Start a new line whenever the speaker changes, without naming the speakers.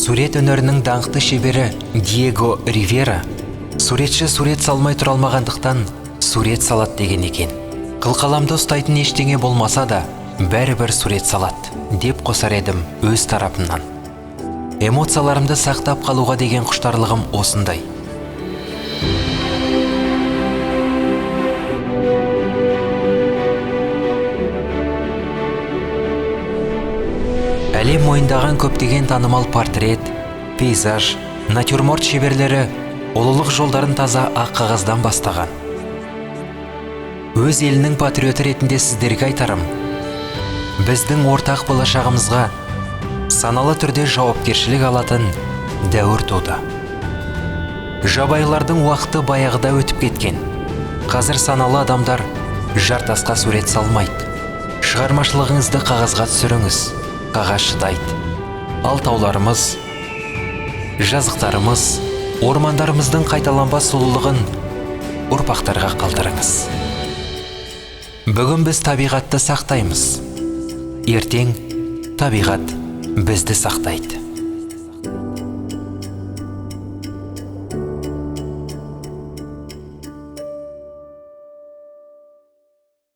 Сурет өнерінің даңқты шебері Диего Ривера суретші сурет салмай тұра алмағандықтан сурет салат деген екен. Қылқаламды ұстайтын ештеңе болмаса да, бәрібір сурет салат деп қосар едім өз тарапымнан. Эмоцияларымды сақтап қалуға деген құштарлығым осындай. Әлем мойындаған көптеген танымал портрет, пейзаж, натюрморт шеберлері ұлылық жолдарын таза ақ қағаздан бастаған. Өз елінің патриоты ретінде сіздерге айтарым, біздің ортақ болашағымызға саналы түрде жауапкершілік алатын дәуір туды. Жабайылардың уақыты баяғыда өтіп кеткен. Қазір саналы адамдар жартасқа сурет салмайды. Шығармашылығыңызды қағазға түсіріңіз. Қағаз шыдайды. Ал тауларымыз, жазықтарымыз, ормандарымыздың қайталанбас сұлулығын ұрпақтарға қалдырыңыз. Бүгін біз табиғатты сақтаймыз. Ертең табиғат бізді сақтайды.